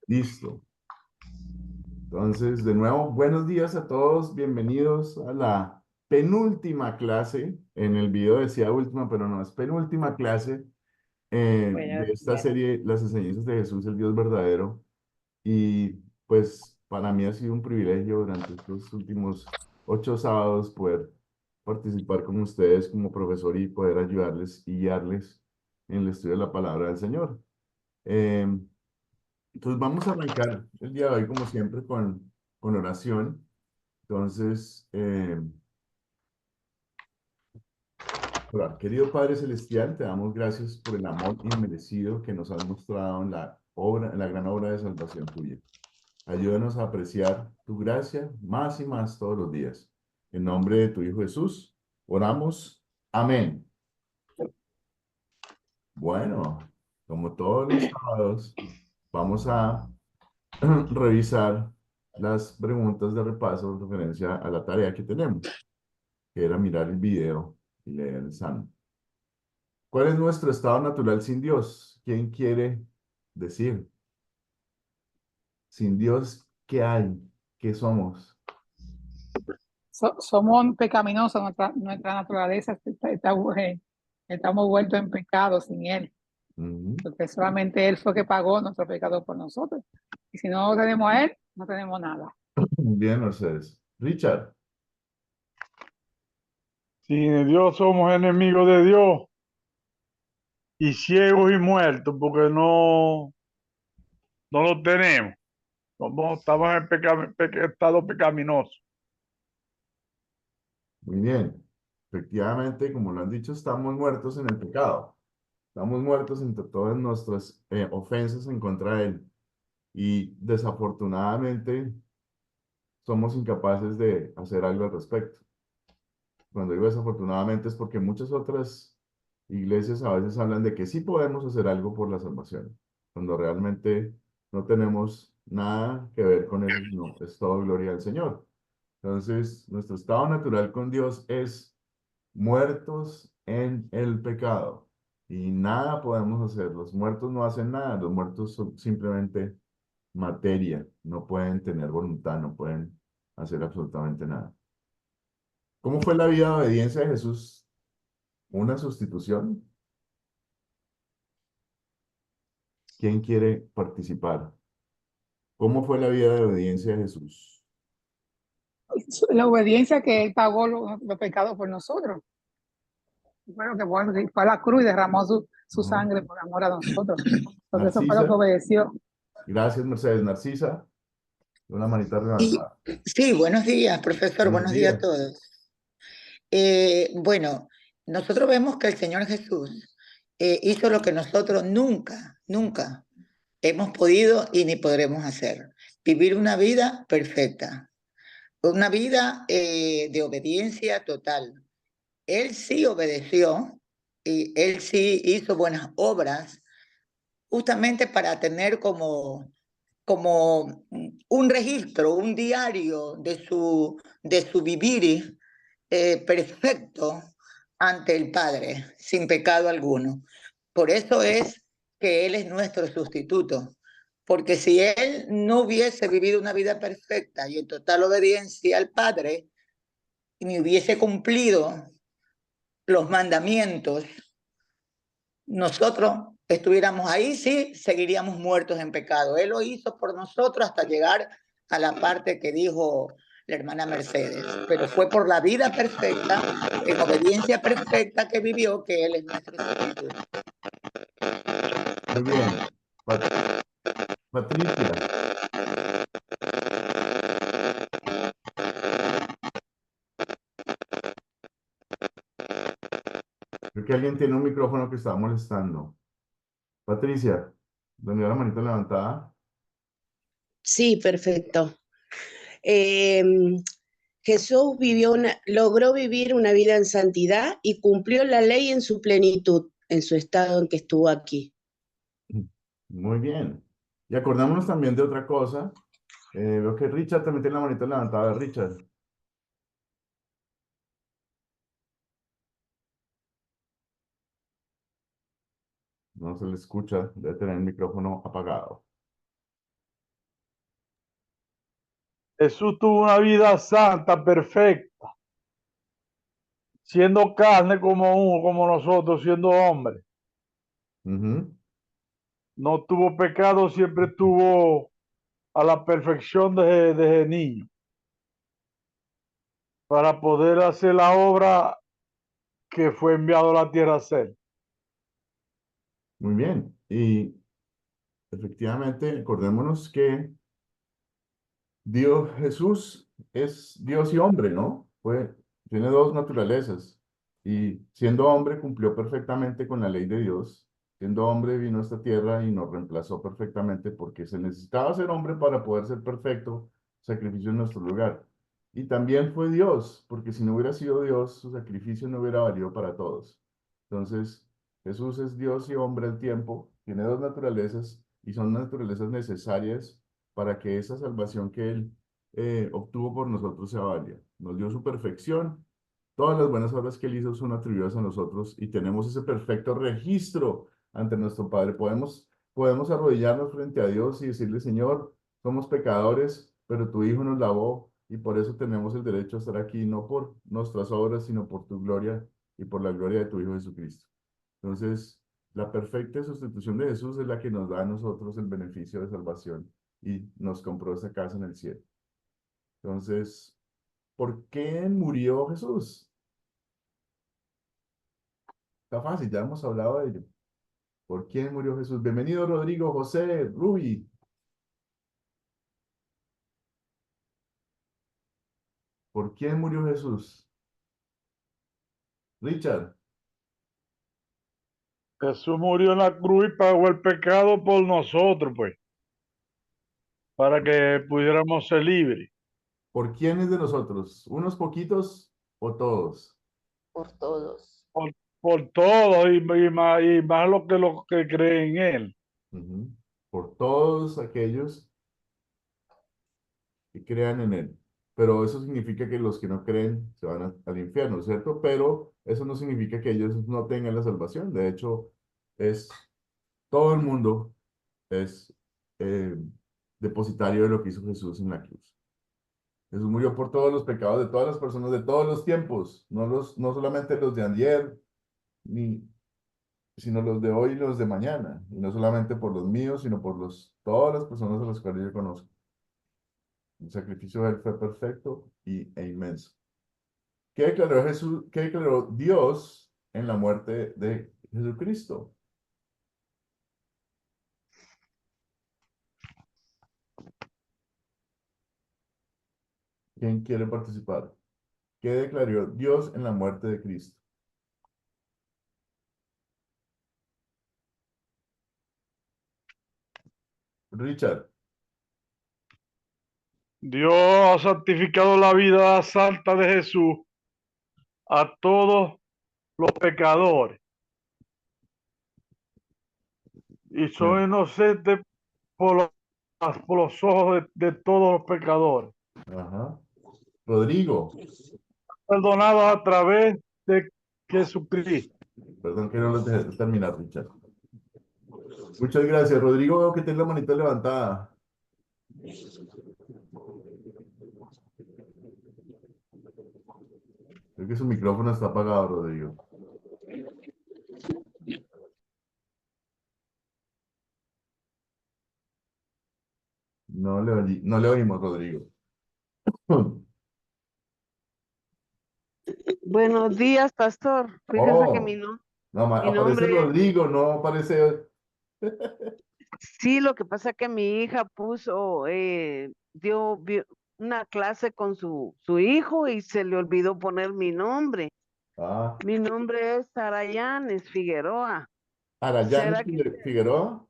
Listo. Entonces, de nuevo, buenos días a todos. Bienvenidos a la penúltima clase. En el video decía última, pero no, es penúltima clase Buenos de esta días. serie, Las enseñanzas de Jesús, el Dios verdadero. Y pues para mí ha sido un privilegio durante estos últimos 8 sábados poder participar con ustedes como profesor y poder ayudarles y guiarles en el estudio de la palabra del Señor. Eh, entonces vamos a arrancar el día de hoy como siempre con oración. Entonces, querido Padre Celestial, te damos gracias por el amor inmerecido que nos has mostrado en la obra, en la gran obra de salvación tuya. Ayúdanos a apreciar tu gracia más y más todos los días. En nombre de tu Hijo Jesús, oramos. Amén. Bueno, como todos los sábados, vamos a revisar las preguntas de repaso en referencia a la tarea que tenemos, que era mirar el video y leer el salmo. ¿Cuál es nuestro estado natural sin Dios? ¿Quién quiere decir? Sin Dios, ¿qué hay? ¿Qué somos? Somos pecaminosos, nuestra naturaleza estamos vueltos en pecado sin Él, Ujú. porque solamente Él fue que pagó nuestro pecado por nosotros. Y si no tenemos a Él, no tenemos nada. Bien, Mercedes. Richard. Sin Dios somos enemigos de Dios y ciegos y muertos porque no lo tenemos. Estamos en estado pecaminoso. Muy bien. Efectivamente, como lo han dicho, estamos muertos en el pecado. Estamos muertos entre todas nuestras ofensas en contra de Él. Y desafortunadamente somos incapaces de hacer algo al respecto. Cuando digo desafortunadamente es porque muchas otras iglesias a veces hablan de que sí podemos hacer algo por la salvación, cuando realmente no tenemos nada que ver con eso, sino es todo gloria al Señor. Entonces, nuestro estado natural con Dios es muertos en el pecado y nada podemos hacer. Los muertos no hacen nada, los muertos son simplemente materia, no pueden tener voluntad, no pueden hacer absolutamente nada. ¿Cómo fue la vida de obediencia de Jesús? ¿Una sustitución? ¿Quién quiere participar? ¿Cómo fue la vida de obediencia de Jesús? La obediencia que Él pagó los pecados por nosotros. Bueno, que bueno, que fue a la cruz y derramó su Ajá. sangre por amor a nosotros. Porque eso fue lo que Narcisa, obedeció. gracias Mercedes. Narcisa, una manita Sí, levantada. sí, buenos días, profesor, Buenos buenos días a días. todos. Bueno, nosotros vemos que el Señor Jesús hizo lo que nosotros nunca hemos podido y ni podremos hacer. Vivir una vida perfecta, una vida de obediencia total. Él sí obedeció y él sí hizo buenas obras justamente para tener como un registro, un diario de su vivir perfecto ante el Padre, sin pecado alguno. Por eso es que Él es nuestro sustituto, porque si Él no hubiese vivido una vida perfecta y en total obediencia al Padre, ni hubiese cumplido los mandamientos, nosotros estuviéramos ahí, sí, seguiríamos muertos en pecado. Él lo hizo por nosotros hasta llegar a la parte que dijo la hermana Mercedes, pero fue por la vida perfecta, en obediencia perfecta que vivió, que Él es nuestro sustituto. Muy bien. Patricia, creo que alguien tiene un micrófono que está molestando. Patricia, ¿dónde la manita levantada? Sí, perfecto. Eh, Jesús logró vivir una vida en santidad y cumplió la ley en su plenitud, en su estado en que estuvo aquí. Muy bien. Y acordémonos también de otra cosa. Veo que Richard también tiene la manita levantada. Richard, no no se le escucha, debe tener el micrófono apagado. Jesús tuvo una vida santa, perfecta, siendo carne como nosotros, siendo hombre. Ujú. No tuvo pecado, siempre estuvo a la perfección desde niño, para poder hacer la obra que fue enviado a la tierra a hacer. Muy bien. Y efectivamente, acordémonos que Dios, Jesús es Dios y hombre, ¿no? Tiene dos naturalezas. Y siendo hombre cumplió perfectamente con la ley de Dios. Siendo hombre vino a esta tierra y nos reemplazó perfectamente porque se necesitaba ser hombre para poder ser perfecto, sacrificio en nuestro lugar. Y también fue Dios, porque si no hubiera sido Dios, su sacrificio no hubiera valido para todos. Entonces, Jesús es Dios y hombre al tiempo, tiene dos naturalezas y son naturalezas necesarias para que esa salvación que Él obtuvo por nosotros sea válida. Nos dio su perfección, todas las buenas obras que Él hizo son atribuidas a nosotros y tenemos ese perfecto registro ante nuestro Padre. Podemos arrodillarnos frente a Dios y decirle, Señor, somos pecadores, pero tu Hijo nos lavó y por eso tenemos el derecho a estar aquí, no por nuestras obras, sino por tu gloria y por la gloria de tu Hijo Jesucristo. Entonces, la perfecta sustitución de Jesús es la que nos da a nosotros el beneficio de salvación y nos compró esa casa en el cielo. Entonces, ¿por qué murió Jesús? Está fácil, ya hemos hablado de ello. ¿Por quién murió Jesús? Bienvenido, Rodrigo, José, Ruby. ¿Por quién murió Jesús? Richard, Jesús murió en la cruz y pagó el pecado por nosotros, pues, para que pudiéramos ser libres. ¿por quiénes de nosotros? ¿Unos poquitos o todos? Por todos. Por, por todo y más los que creen en Él. Ujú. Por todos aquellos que crean en Él. Pero eso significa que los que no creen se van al infierno, ¿cierto? Pero eso no significa que ellos no tengan la salvación. De hecho, es todo el mundo es eh, depositario de lo que hizo Jesús en la cruz. Jesús murió por todos los pecados de todas las personas de todos los tiempos, no solamente los de ayer, ni, sino los de hoy y los de mañana. Y no solamente por los míos, sino por todas las personas a las cuales yo conozco. El sacrificio de él fue perfecto e inmenso. ¿Qué declaró Jesús, qué declaró Dios en la muerte de Jesucristo? ¿Quién quiere participar? ¿Qué declaró Dios en la muerte de Cristo? Richard, Dios ha santificado la vida santa de Jesús a todos los pecadores y son bien. inocentes por por los ojos de todos los pecadores, Ajá. Rodrigo, perdonados a través de Jesucristo. perdón que no los dejé terminar, Richard. Muchas gracias. Rodrigo, veo que tiene la manita levantada. Creo que su micrófono está apagado, Rodrigo. No le oímos, Rodrigo. Buenos días, pastor. Fíjese que Oh, no, mi aparece nombre es, Rodrigo, no aparece. sí, lo que pasa es que mi hija puso, vio una clase con su hijo y se le olvidó poner mi nombre. Ah, Mi nombre es Sarayanes Figueroa. Arayán ¿Será que Figueroa.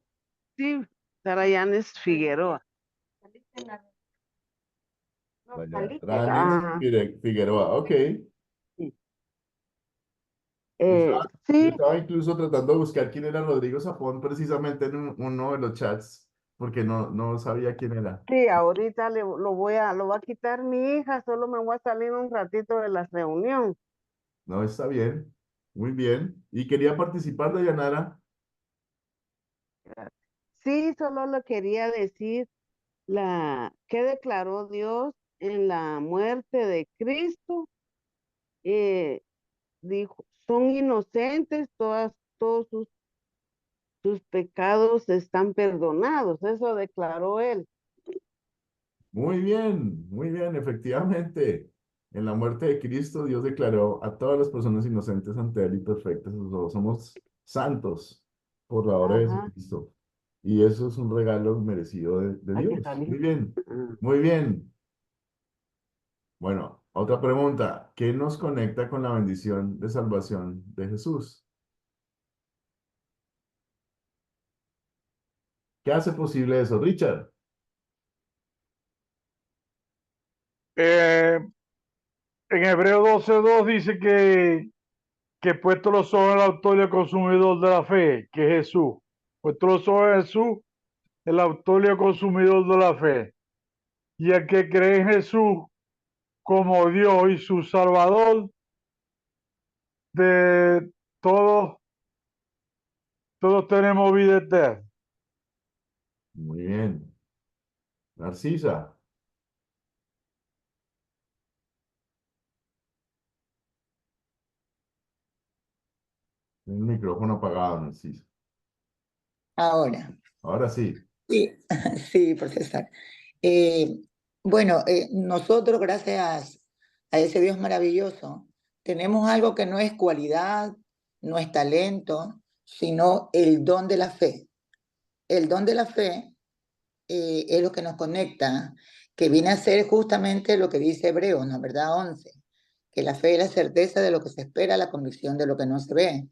sí? Sarayanes Figueroa. Vaya, Ranes Ah, Figueroa. Ok. sí. Yo Eh, estaba, yo sí, estaba incluso tratando de buscar quién era Rodrigo Zapón precisamente en uno de los chats, porque no sabía quién era. sí, ahorita lo va a quitar mi hija, solo me voy a salir un ratito de la reunión. No, está bien. Muy bien. Y quería participar, Dayanara. Sí, solo le quería decir que declaró Dios en la muerte de Cristo. eh, Dijo, son inocentes, todos sus pecados están perdonados. Eso declaró él. muy bien, efectivamente. En la muerte de Cristo, Dios declaró a todas las personas inocentes ante Él y perfectas. Somos santos por la obra de Ajá, Jesucristo. Y eso es un regalo merecido de hay que Dios. Muy salir. bien, Ah. muy bien. Bueno, otra pregunta. ¿Qué nos conecta con la bendición de salvación de Jesús? ¿Qué hace posible eso, Richard? Eh, en Hebreo 12:2 dice que puesto los ojos en el autor y el consumidor de la fe, que es Jesús. Puesto los ojos en Jesús, el autor y el consumidor de la fe. Y el que cree en Jesús como Dios y su Salvador de todos, todos tenemos vida eterna. Muy bien. Narcisa, el micrófono apagado, Narcisa. Ahora, Ahora sí. sí, sí, profesor. Eh, bueno, nosotros, gracias a ese Dios maravilloso, tenemos algo que no es cualidad, no es talento, sino el don de la fe. El don de la fe es lo que nos conecta, que viene a ser justamente lo que dice Hebreos, ¿no? ¿Verdad? 11, que la fe es la certeza de lo que se espera, la convicción de lo que no se ve.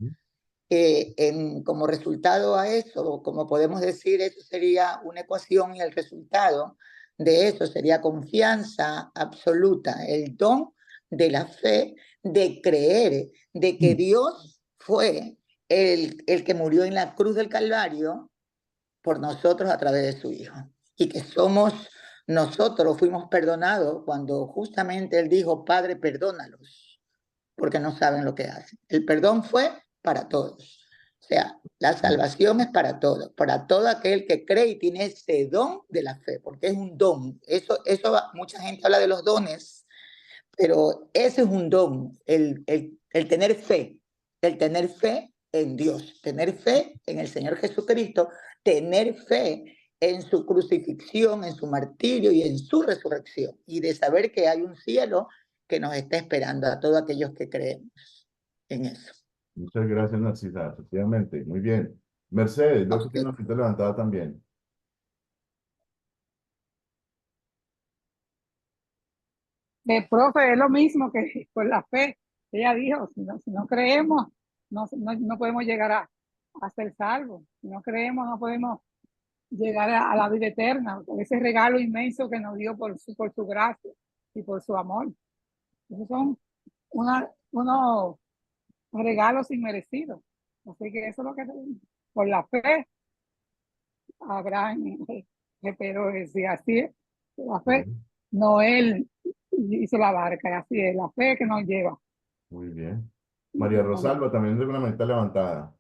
Como resultado a eso, como podemos decir, eso sería una ecuación y el resultado de eso sería confianza absoluta, el don de la fe, de creer, de que Dios fue el que murió en la cruz del Calvario por nosotros a través de su Hijo. Y que nosotros fuimos perdonados cuando justamente Él dijo, Padre, perdónalos, porque no saben lo que hacen. El perdón fue para todos. O sea, la salvación es para todo aquel que cree y tiene ese don de la fe, porque es un don. Mucha gente habla de los dones, pero ese es un don, el tener fe en Dios, tener fe en el Señor Jesucristo, tener fe en su crucifixión, en su martirio y en su resurrección, y de saber que hay un cielo que nos está esperando a todos aquellos que creemos en eso. Muchas gracias, Narcisa. Efectivamente, muy bien. Mercedes, A veo que usted. tiene una pita levantada también. Profe, es lo mismo que con la fe. Ella dijo, si no creemos, no podemos llegar a ser salvos. Si no creemos, no podemos llegar a la vida eterna, por ese regalo inmenso que nos dio por su gracia y por su amor. Esos son unos regalos inmerecidos. Así que eso es lo que por la fe, Abraham, pero decía así es, la fe, Bien, Noé hizo la barca, así es, la fe que nos lleva. muy bien. María Rosalba también tiene una manita levantada.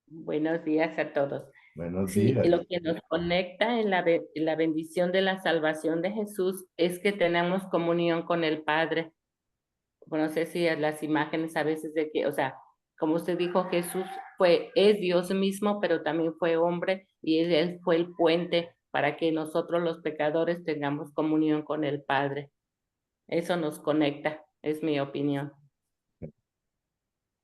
Buenos días a todos. Buenos Sí, días. lo que nos conecta en la bendición de la salvación de Jesús es que tenemos comunión con el Padre. Bueno, no sé si las imágenes a veces de que, o sea, como usted dijo, Jesús es Dios mismo, pero también fue hombre y él fue el puente para que nosotros los pecadores tengamos comunión con el Padre. Eso nos conecta, es mi opinión.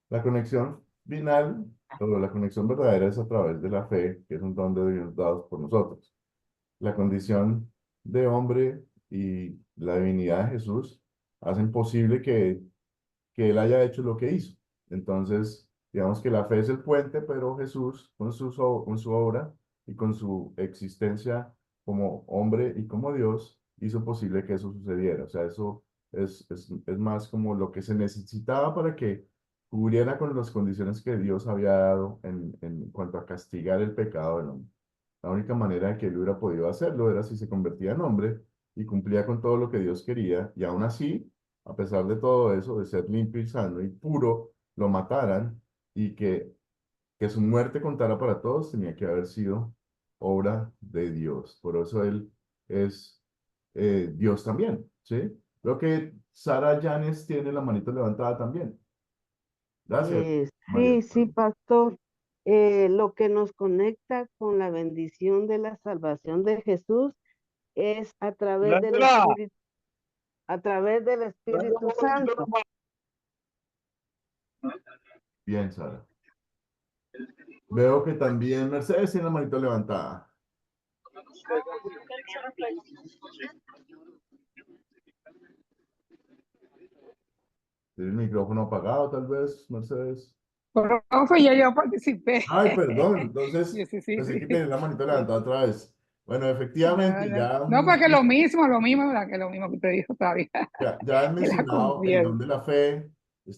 La conexión final, o la conexión verdadera es a través de la fe, que es un don de Dios dado por nosotros. La condición de hombre y la divinidad de Jesús hacen posible que Él haya hecho lo que hizo. Entonces, digamos que la fe es el puente, pero Jesús, con su obra y con su existencia como hombre y como Dios, hizo posible que eso sucediera. O sea, eso es más como lo que se necesitaba para que cubriera con las condiciones que Dios había dado en cuanto a castigar el pecado del hombre. La única manera de que él hubiera podido hacerlo era si se convertía en hombre y cumplía con todo lo que Dios quería, y aún así, a pesar de todo eso, de ser limpio y sano y puro, lo mataran y que su muerte contara para todos, tenía que haber sido obra de Dios. Por eso Él es Dios también, ¿sí? Creo que Sara Yanes tiene la manito levantada también. Gracias, María. Sí, sí, pastor. Lo que nos conecta con la bendición de la salvación de Jesús es Ángela, A través del dale un Espíritu poquito Santo. más. Bien, Sara. Veo que también Mercedes tiene la manito levantada. Tiene el micrófono apagado, tal vez, Mercedes. Profe, ya yo participé. Ay, perdón. Entonces, Sí, sí, sí, pensé que sí. tenía la manito levantada otra vez. Bueno, No, efectivamente, no. No, porque lo mismo, ¿verdad? Que lo mismo que te dijo todavía, ya han que la mencionado el don confianza. de la fe,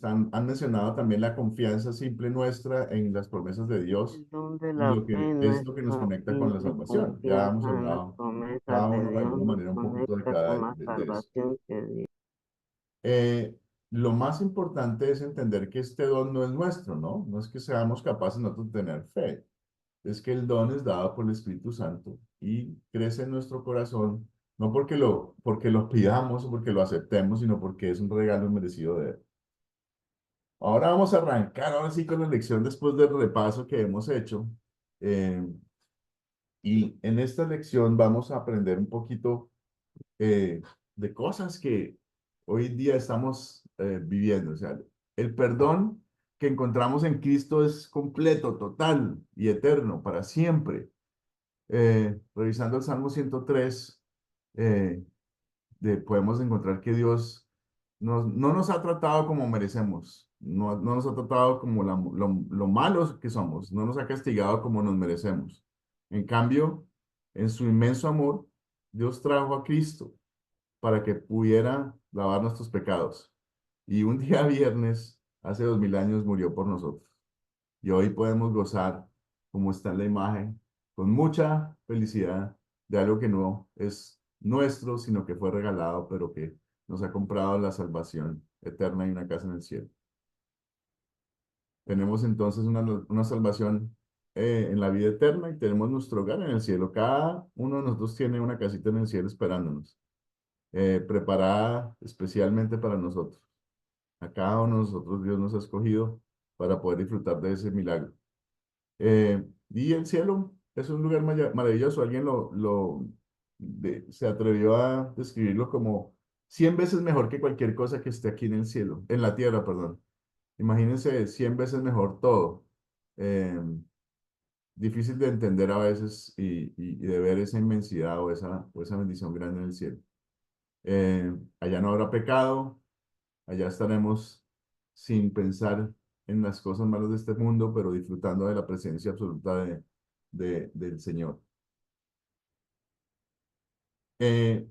han mencionado también la confianza simple nuestra en las promesas de Dios El don de y la lo fe, que es lo que nos nuestra conecta con la simple salvación. Ya hemos confianza en las hablado promesas cada de uno de Dios alguna nos manera un poquito conecta con la de eso. salvación que Dios. Eh, lo más importante es entender que este don no es nuestro, ¿no? No es que seamos capaces nosotros de tener fe, es que el don es dado por el Espíritu Santo y crece en nuestro corazón, no porque lo pidamos o porque lo aceptemos, sino porque es un regalo merecido de Él. Ahora vamos a arrancar, ahora sí, con la lección después del repaso que hemos hecho. Eh, y en esta lección vamos a aprender un poquito eh, de cosas que hoy día estamos viviendo. O sea, el perdón que encontramos en Cristo es completo, total y eterno, para siempre. Revisando el Salmo 103, eh, podemos encontrar que Dios no nos ha tratado como merecemos, no nos ha tratado como lo malos que somos, no nos ha castigado como nos merecemos. En cambio, en su inmenso amor, Dios trajo a Cristo para que pudiera lavar nuestros pecados. Y un día viernes, hace 2000 años, murió por nosotros. Y hoy podemos gozar, como está en la imagen, con mucha felicidad de algo que no es nuestro, sino que fue regalado, pero que nos ha comprado la salvación eterna y una casa en el cielo. Tenemos entonces una salvación en la vida eterna y tenemos nuestro hogar en el cielo. Cada uno de nosotros tiene una casita en el cielo esperándonos, preparada especialmente para nosotros. A cada uno de nosotros Dios nos ha escogido para poder disfrutar de ese milagro. Y el cielo es un lugar maravilloso. Alguien se atrevió a describirlo como 100 veces mejor que cualquier cosa que esté aquí en el cielo, en la tierra, perdón. Imagínense 100 veces mejor todo. Eh, Difícil de entender a veces y de ver esa inmensidad o esa bendición grande en el cielo. Allá no habrá pecado, allá estaremos sin pensar en las cosas malas de este mundo, pero disfrutando de la presencia absoluta del Señor. Eh,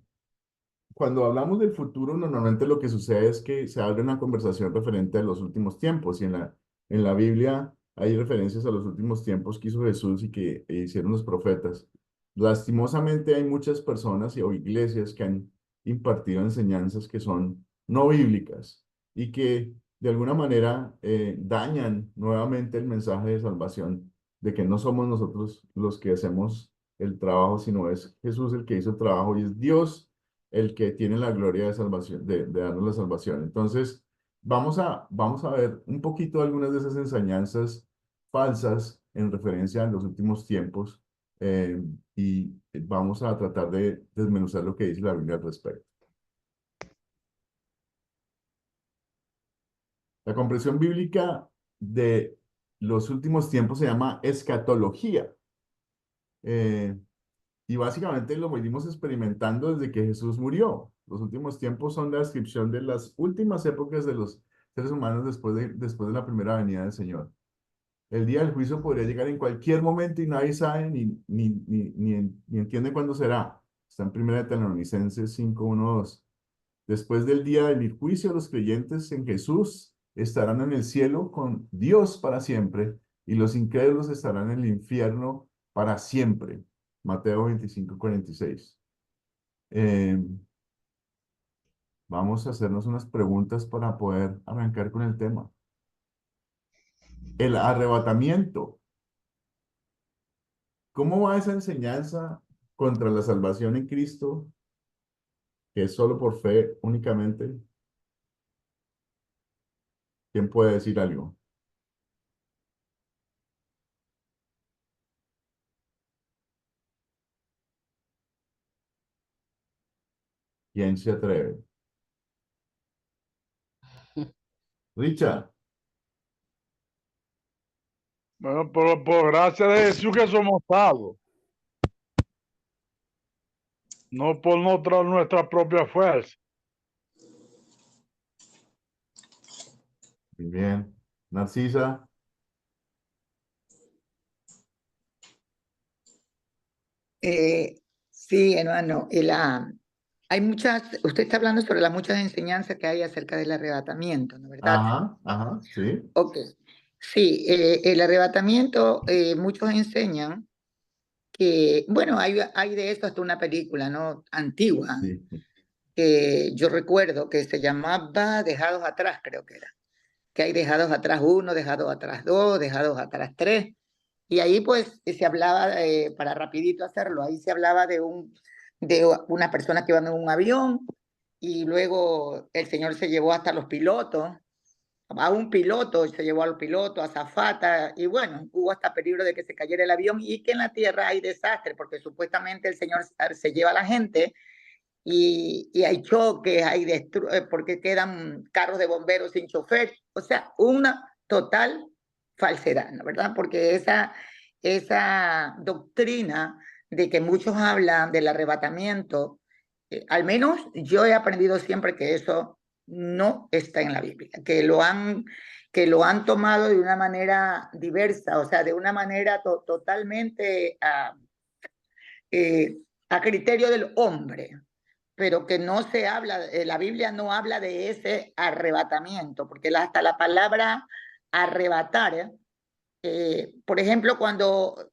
Cuando hablamos del futuro, normalmente lo que sucede es que se abre una conversación referente a los últimos tiempos y en la Biblia hay referencias a los últimos tiempos que hizo Jesús y que hicieron los profetas. Lastimosamente hay muchas personas o iglesias que han impartido enseñanzas que son no bíblicas y que de alguna manera dañan nuevamente el mensaje de salvación, de que no somos nosotros los que hacemos el trabajo, sino es Jesús el que hizo el trabajo y es Dios el que tiene la gloria de salvación, de darnos la salvación. Entonces, vamos a ver un poquito algunas de esas enseñanzas falsas en referencia a los últimos tiempos y vamos a tratar de desmenuzar lo que dice la Biblia al respecto. La comprensión bíblica de los últimos tiempos se llama escatología. Eh, Y básicamente lo venimos experimentando desde que Jesús murió. Los últimos tiempos son la descripción de las últimas épocas de los seres humanos después de la primera venida del Señor. El día del juicio podría llegar en cualquier momento y nadie sabe ni entiende cuándo será. Está en 1 Tesalonicenses 5:1-2. Después del día del juicio, los creyentes en Jesús estarán en el cielo con Dios para siempre y los incrédulos estarán en el infierno para siempre. Mateo 25:46. Eh, Vamos a hacernos unas preguntas para poder arrancar con el tema. El arrebatamiento. ¿Cómo va esa enseñanza contra la salvación en Cristo, que es solo por fe únicamente? ¿Quién puede decir algo? ¿Quién se atreve? Richard. Bueno, por gracia de Jesús que somos salvos, no por nuestra propia fuerza. Muy bien. Narcisa. Sí, hermano, hay muchas, usted está hablando sobre las muchas enseñanzas que hay acerca del arrebatamiento, ¿no es verdad? Ajá, ajá, sí. Ok. Sí, el arrebatamiento, muchos enseñan que, bueno, hay de eso hasta una película, ¿no? Antigua, Sí. que yo recuerdo que se llamaba Dejados Atrás, creo que era. Que hay Dejados Atrás 1, Dejados Atrás 2, Dejados Atrás 3. Y ahí pues se hablaba, para rapidito hacerlo, ahí se hablaba de una persona que iba en un avión y luego el señor se llevó hasta los pilotos, a un piloto, se llevó al piloto, a azafata, y bueno, hubo hasta peligro de que se cayera el avión y que en la tierra hay desastre, porque supuestamente el señor se lleva a la gente y hay choques, porque quedan carros de bomberos sin chofer, o sea, una total falsedad, ¿no? ¿Verdad? Porque esa doctrina de que muchos hablan del arrebatamiento, al menos yo he aprendido siempre que eso no está en la Biblia, que lo han tomado de una manera diversa, o sea, de una manera totalmente a criterio del hombre, pero que no se habla, la Biblia no habla de ese arrebatamiento, porque hasta la palabra arrebatar, por ejemplo, cuando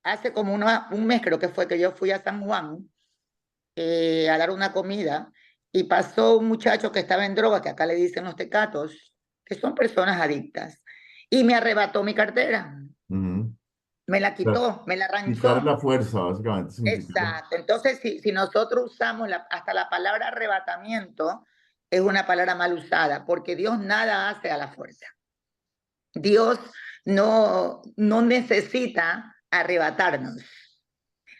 hace como un mes creo que fue que yo fui a San Juan a dar una comida y pasó un muchacho que estaba en droga, que acá le dicen los tecatos, que son personas adictas, y me arrebató mi cartera, Ujú. me la O sea, quitó, me la quitar la ranchó. fuerza, básicamente, significa. Exacto. Entonces, si nosotros usamos hasta la palabra arrebatamiento, es una palabra mal usada, porque Dios nada hace a la fuerza. Dios no necesita arrebatarnos,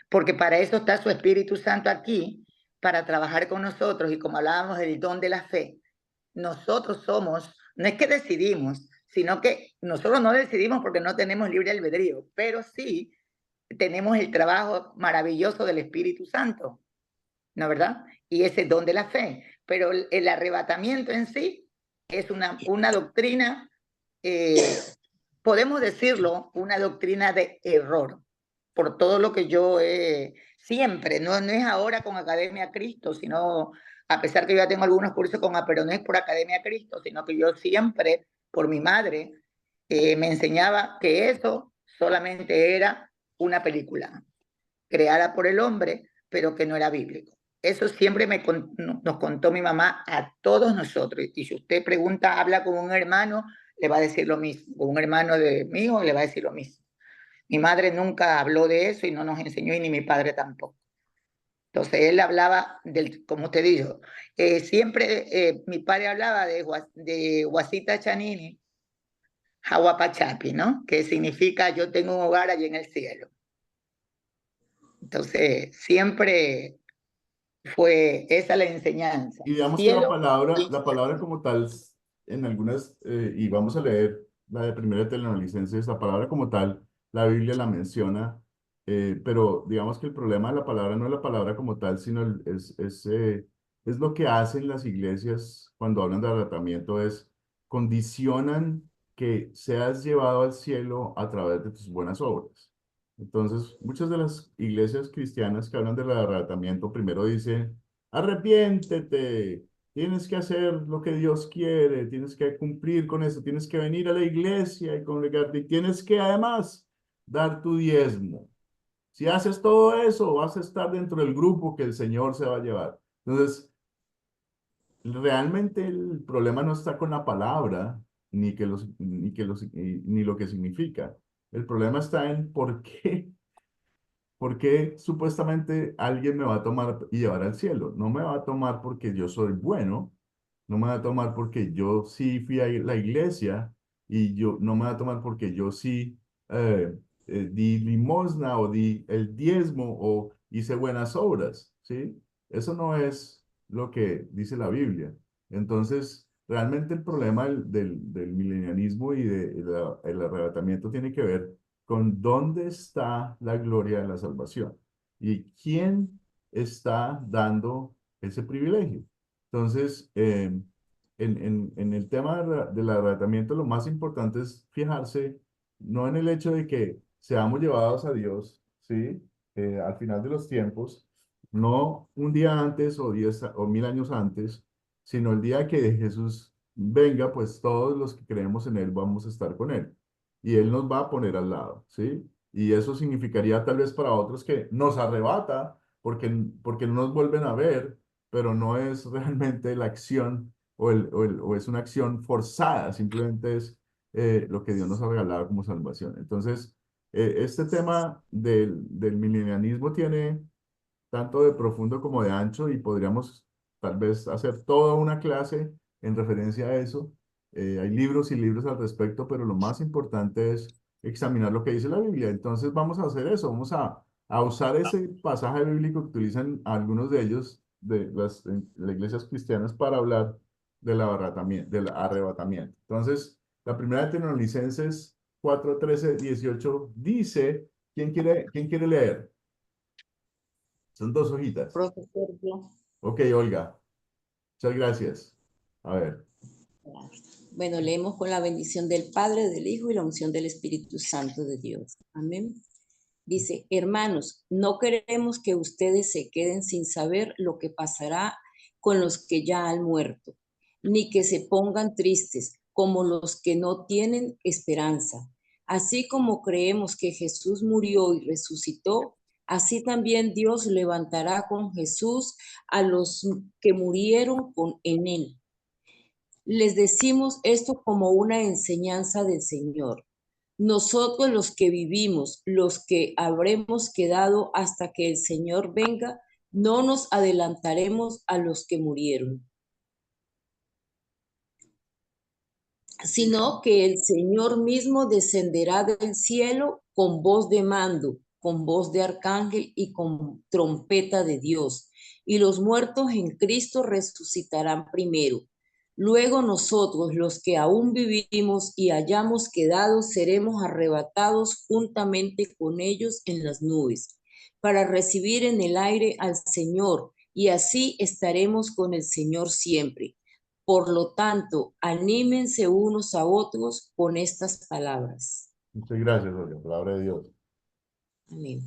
porque para eso está su Espíritu Santo aquí, para trabajar con nosotros. Y como hablábamos del don de la fe, nosotros somos, no es que decidimos, sino que nosotros no decidimos porque no tenemos libre albedrío, pero sí tenemos el trabajo maravilloso del Espíritu Santo, ¿no verdad? Y ese don de la fe. Pero el arrebatamiento en sí es una doctrina, podemos decirlo, una doctrina de error, por todo lo que yo siempre, no es ahora con Academia Cristo, sino a pesar que yo ya tengo algunos cursos con pero no es por Academia Cristo, sino que yo siempre, por mi madre, me enseñaba que eso solamente era una película creada por el hombre, pero que no era bíblico. Eso siempre nos contó mi mamá a todos nosotros. Y si usted pregunta, habla con un hermano, le va a decir lo mismo. Con un hermano de mío, le va a decir lo mismo. Mi madre nunca habló de eso y no nos enseñó, y ni mi padre tampoco. Entonces él hablaba como te digo, siempre mi padre hablaba de Guasita Chanini, Hawapachapi, ¿no? Que significa yo tengo un hogar allí en el cielo. Entonces, siempre fue esa la enseñanza. Y digamos que Cielo y la palabra como tal, en algunas, y vamos a leer la de Primera de Tesalonicenses, la palabra como tal, la Biblia la menciona, pero digamos que el problema de la palabra no es la palabra como tal, sino es lo que hacen las iglesias cuando hablan de arrebatamiento, es condicionan que seas llevado al cielo a través de tus buenas obras. Entonces, muchas de las iglesias cristianas que hablan del arrebatamiento primero dicen, arrepiéntete, tienes que hacer lo que Dios quiere, tienes que cumplir con eso, tienes que venir a la iglesia y congregarte, y tienes que además dar tu diezmo. Si haces todo eso, vas a estar dentro del grupo que el Señor se va a llevar. Entonces, realmente el problema no está con la palabra, ni lo que significa. El problema está en por qué supuestamente alguien me va a tomar y llevar al cielo. No me va a tomar porque yo soy bueno, no me va a tomar porque yo sí fui a la iglesia y yo no me va a tomar porque yo sí di limosna o di el diezmo o hice buenas obras, ¿sí? Eso no es lo que dice la Biblia. Entonces, realmente el problema del milenialismo y el arrebatamiento tiene que ver con dónde está la gloria de la salvación y quién está dando ese privilegio. Entonces, en el tema del arrebatamiento, lo más importante es fijarse no en el hecho de que seamos llevados a Dios, ¿sí? Al final de los tiempos, no un día antes o 10 o 1000 años antes, sino el día que Jesús venga, pues todos los que creemos en Él vamos a estar con Él y Él nos va a poner al lado, ¿sí? Y eso significaría tal vez para otros que nos arrebata porque no nos vuelven a ver, pero no es realmente la acción o es una acción forzada, simplemente es lo que Dios nos ha regalado como salvación. Entonces, este tema del milenialismo tiene tanto de profundo como de ancho y podríamos tal vez hacer toda una clase en referencia a eso. Hay libros y libros al respecto, pero lo más importante es examinar lo que dice la Biblia. Entonces vamos a hacer eso, vamos a usar ese pasaje bíblico que utilizan algunos de ellos, las iglesias cristianas, para hablar del arrebatamiento. Entonces, la primera de Tesalonicenses 4:13-18 dice, ¿quién quiere leer? Son 2 hojitas. Profesor, yo. Ok, Olga, muchas gracias. A ver, Bueno, leemos con la bendición del Padre, del Hijo y la unción del Espíritu Santo de Dios. Amén. Dice, hermanos, no queremos que ustedes se queden sin saber lo que pasará con los que ya han muerto, ni que se pongan tristes como los que no tienen esperanza. Así como creemos que Jesús murió y resucitó, así también Dios levantará con Jesús a los que murieron en él. Les decimos esto como una enseñanza del Señor. Nosotros los que vivimos, los que habremos quedado hasta que el Señor venga, no nos adelantaremos a los que murieron, sino que el Señor mismo descenderá del cielo con voz de mando, con voz de arcángel y con trompeta de Dios. Y los muertos en Cristo resucitarán primero. Luego nosotros, los que aún vivimos y hayamos quedado, seremos arrebatados juntamente con ellos en las nubes, para recibir en el aire al Señor, y así estaremos con el Señor siempre. Por lo tanto, anímense unos a otros con estas palabras. muchas gracias, Olga, palabra de Dios. Amén.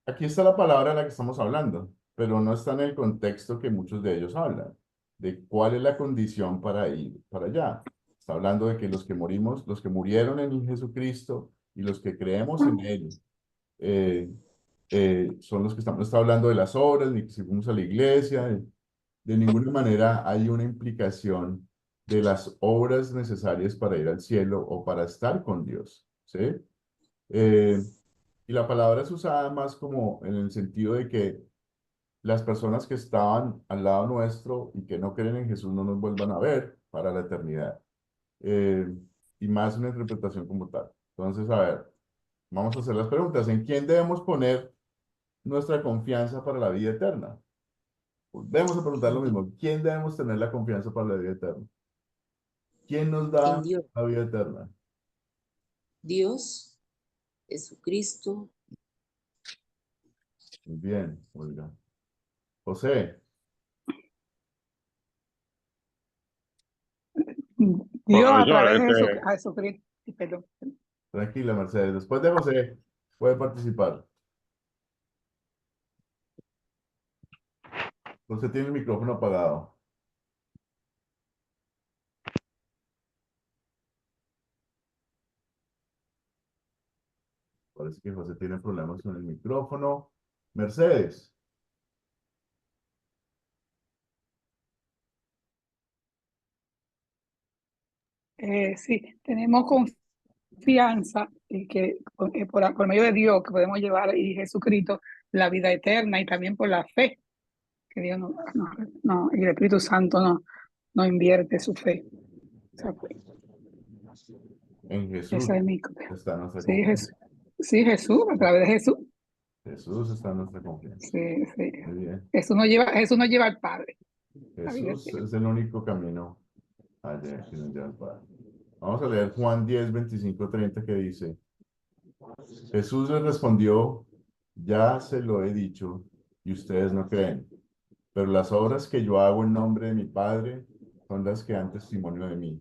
Aquí está la palabra de la que estamos hablando, pero no está en el contexto que muchos de ellos hablan, de cuál es la condición para ir para allá. Está hablando de que los que morimos, los que murieron en Jesucristo y los que creemos en Él, eh, son los que estamos, no está hablando de las obras, ni que si fuimos a la iglesia, de ninguna manera hay una implicación de las obras necesarias para ir al cielo o para estar con Dios, ¿sí? Eh, y la palabra es usada más como en el sentido de que las personas que estaban al lado nuestro y que no creen en Jesús no nos vuelvan a ver para la eternidad. Eh, y más una interpretación como tal. Entonces, a ver, vamos a hacer las preguntas. ¿En quién debemos poner nuestra confianza para la vida eterna? Debemos preguntar lo mismo. ¿Quién debemos tener la confianza para la vida eterna? ¿Quién nos En da Dios, la vida eterna? Dios, Jesucristo. Muy bien, Olga. José, Dios a Profesor, través de Jesucristo. Perdón. tranquila, Mercedes. Después de José, puede participar. José tiene el micrófono apagado. Parece que José tiene problemas con el micrófono. Mercedes, Sí, tenemos confianza y que por medio de Dios que podemos llevar y Jesucristo la vida eterna y también por la fe que Dios y el Espíritu Santo no invierte su fe. Esa fe. En Jesús Esa es mi está nuestra sí, confianza. sí, Jesús, a través de Jesús. Jesús está nuestra confianza. Sí, sí. Muy bien. Jesús nos lleva al Padre. Jesús es el único camino allá que nos lleva al Padre. Vamos a leer Juan 10, 25, 30 que dice, Jesús les respondió, ya se lo he dicho y ustedes no creen, pero las obras que yo hago en nombre de mi Padre son las que dan testimonio de mí.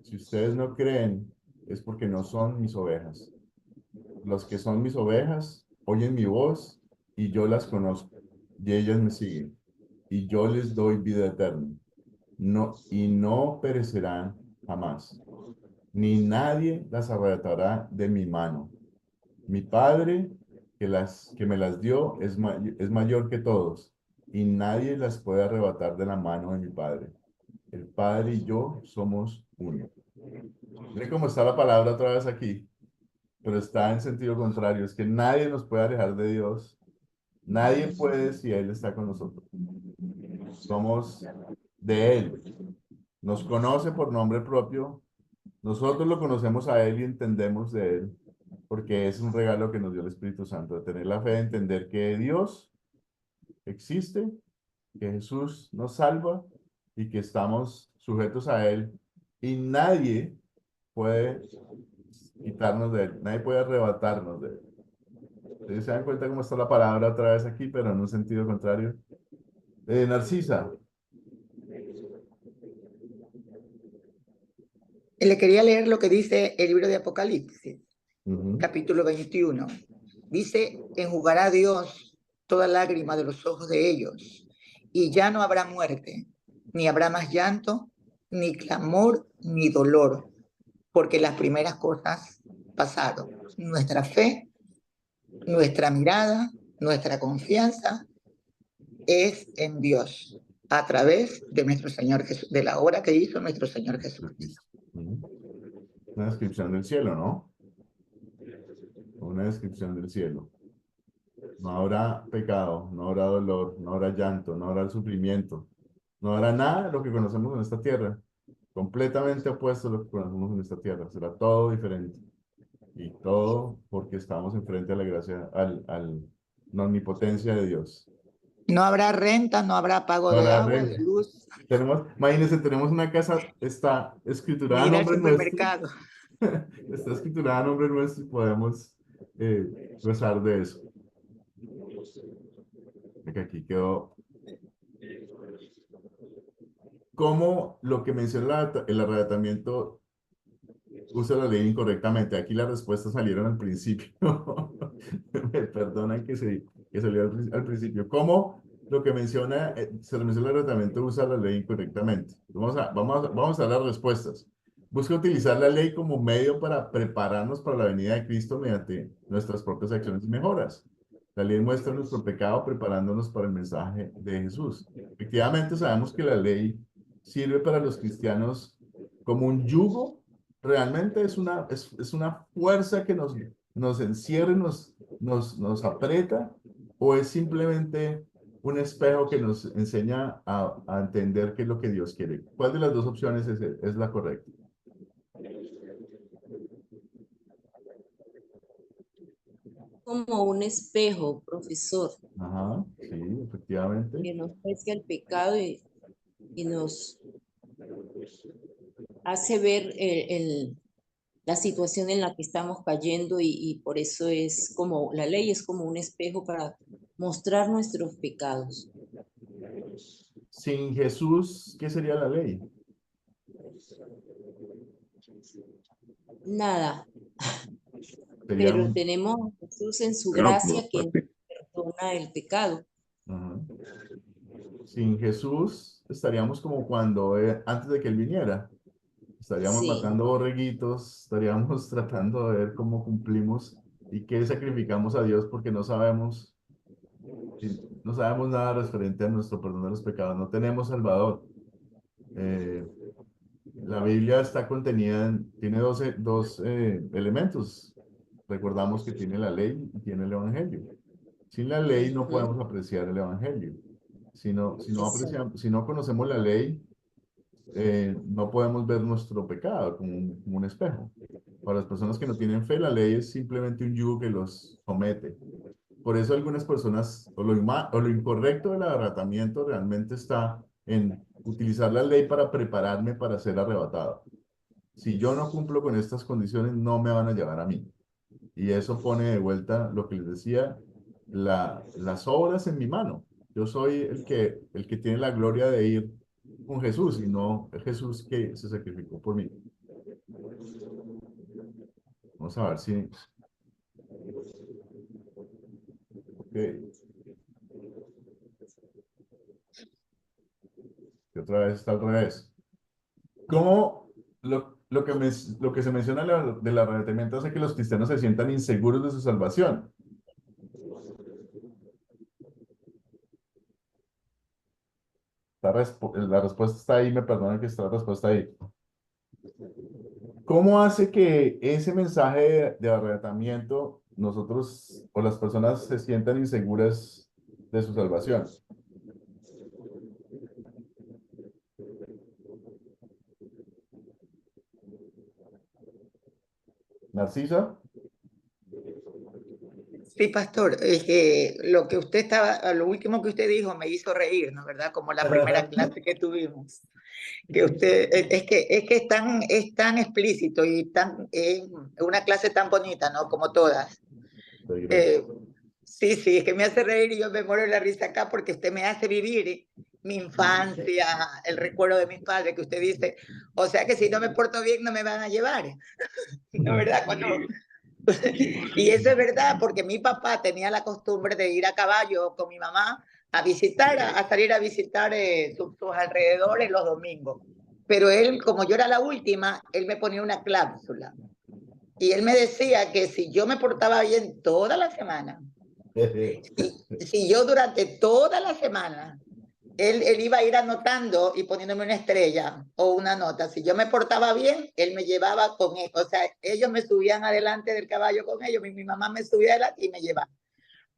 Si ustedes no creen, es porque no son mis ovejas. Los que son mis ovejas oyen mi voz y yo las conozco y ellas me siguen y yo les doy vida eterna. No perecerán jamás, ni nadie las arrebatará de mi mano. Mi Padre que me las dio es mayor que todos y nadie las puede arrebatar de la mano de mi Padre. El Padre y yo somos uno. Mire cómo está la palabra otra vez aquí, pero está en sentido contrario. Es que nadie nos puede alejar de Dios. Nadie puede si Él está con nosotros. Somos de Él. Nos conoce por nombre propio. Nosotros lo conocemos a Él y entendemos de Él, porque es un regalo que nos dio el Espíritu Santo, de tener la fe de entender que Dios existe, que Jesús nos salva y que estamos sujetos a Él y nadie puede quitarnos de Él, nadie puede arrebatarnos de Él. Ustedes se dan cuenta cómo está la palabra otra vez aquí, pero en un sentido contrario. Narcisa. Le quería leer lo que dice el libro de Apocalipsis, Ujú. capítulo 21. Dice, enjugará Dios toda lágrima de los ojos de ellos, y ya no habrá muerte, ni habrá más llanto, ni clamor, ni dolor, porque las primeras cosas pasaron. Nuestra fe, nuestra mirada, nuestra confianza es en Dios, a través de nuestro Señor Jesús, de la obra que hizo nuestro Señor Jesucristo. Una descripción del cielo, ¿no? Una descripción del cielo. No habrá pecado, no habrá dolor, no habrá llanto, no habrá sufrimiento, no habrá nada de lo que conocemos en esta tierra. Completamente opuesto a lo que conocemos en esta tierra. Será todo diferente. Y todo porque estamos enfrente a la gracia, la omnipotencia de Dios. No habrá renta, no habrá pago No de habrá agua, de renta. luz, Imagínense, tenemos una casa, está escriturada ni a ir al nombre nuestro. supermercado. Está escriturada a nombre nuestro y podemos gozar de eso. Que aquí quedó. ¿Cómo lo que menciona el arrebatamiento usa la ley incorrectamente? Aquí las respuestas salieron al principio. Me perdonan que salió al principio. ¿Cómo lo que menciona, se menciona el arrebatamiento usa la ley incorrectamente? Vamos a dar las respuestas. Busca utilizar la ley como medio para prepararnos para la venida de Cristo mediante nuestras propias acciones y mejoras. La ley muestra nuestro pecado preparándonos para el mensaje de Jesús. Efectivamente, sabemos que la ley sirve para los cristianos como un yugo. Realmente es una fuerza que nos encierra, nos aprieta, o es simplemente un espejo que nos enseña a entender qué es lo que Dios quiere. ¿Cuál de las dos opciones es la correcta? Como un espejo, profesor, Ajá, sí, efectivamente. que nos muestra el pecado y nos hace ver la situación en la que estamos cayendo y por eso es como, la ley es como un espejo para mostrar nuestros pecados. Sin Jesús, ¿qué sería la ley? Nada, Sería pero tenemos a Jesús en su gracia que perdona el pecado. Ajá. Sin Jesús estaríamos como cuando, antes de que Él viniera. Estaríamos Sí, matando borreguitos, estaríamos tratando de ver cómo cumplimos y qué sacrificamos a Dios porque no sabemos nada referente a nuestro perdón de los pecados, no tenemos Salvador. La Biblia está contenida, tiene dos elementos. Recordamos que tiene la ley y tiene el Evangelio. Sin la ley no podemos apreciar el Evangelio. Exacto. Si no conocemos la ley, no podemos ver nuestro pecado como un espejo. Para las personas que no tienen fe, la ley es simplemente un yugo que los somete. Por eso algunas personas, o lo incorrecto del arrebatamiento realmente está en utilizar la ley para prepararme para ser arrebatado. Si yo no cumplo con estas condiciones, no me van a llevar a mí. Y eso pone de vuelta lo que les decía, las obras en mi mano. Yo soy el que tiene la gloria de ir con Jesús y no el Jesús que se sacrificó por mí. Vamos a ver si... ok, que otra vez está al revés. ¿Cómo lo que se menciona del arrebatamiento hace que los cristianos se sientan inseguros de su salvación? La respuesta está ahí, me perdonan que está la respuesta ahí. ¿Cómo hace que ese mensaje de arrebatamiento nosotros o las personas se sientan inseguras de su salvación? ¿Narcisa? Sí, pastor, es que lo que usted estaba, lo último que usted dijo me hizo reír, ¿no? ¿Verdad? Como la primera clase que tuvimos. Que usted, es tan explícito y tan, una clase tan bonita, ¿no? Como todas. Sí, gracias. Sí, sí, es que me hace reír y yo me muero de la risa acá porque usted me hace vivir mi infancia, el recuerdo de mis padres, que usted dice, o sea que si no me porto bien no me van a llevar, ¿no? ¿Verdad? Y eso es verdad, porque mi papá tenía la costumbre de ir a caballo con mi mamá a visitar, a salir a visitar sus alrededores los domingos. Pero él, como yo era la última, él me ponía una cláusula. Y él me decía que si yo me portaba bien toda la semana, si yo durante toda la semana, él iba a ir anotando y poniéndome una estrella o una nota. Si yo me portaba bien, él me llevaba con él. O sea, ellos me subían adelante del caballo con ellos, mi mamá me subía adelante y me llevaba.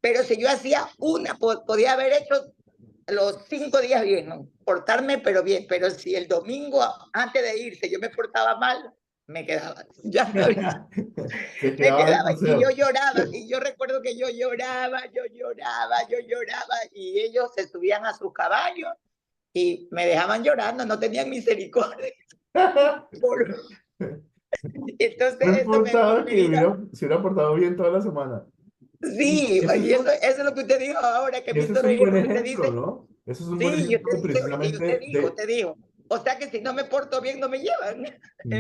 Pero si yo hacía una, podía haber hecho los 5 días bien, ¿no? Portarme, pero bien. Pero si el domingo, antes de irse, yo me portaba mal, me quedaba. Ya sabía. Se Me quedaba el quedaba y yo paseo. lloraba, y yo recuerdo que yo lloraba, y ellos se subían a sus caballos y me dejaban llorando, no tenían misericordia. Entonces, No eso importaba me que iba. se hubiera portado bien toda la semana. Sí, y eso es lo que usted dijo ahora, que me Ese hizo es un reír, buen porque usted ejemplo, dice, ¿no? Ese es un buen sí, ejemplo y usted precisamente dijo, de... usted dijo, o sea que si no me porto bien no me llevan, es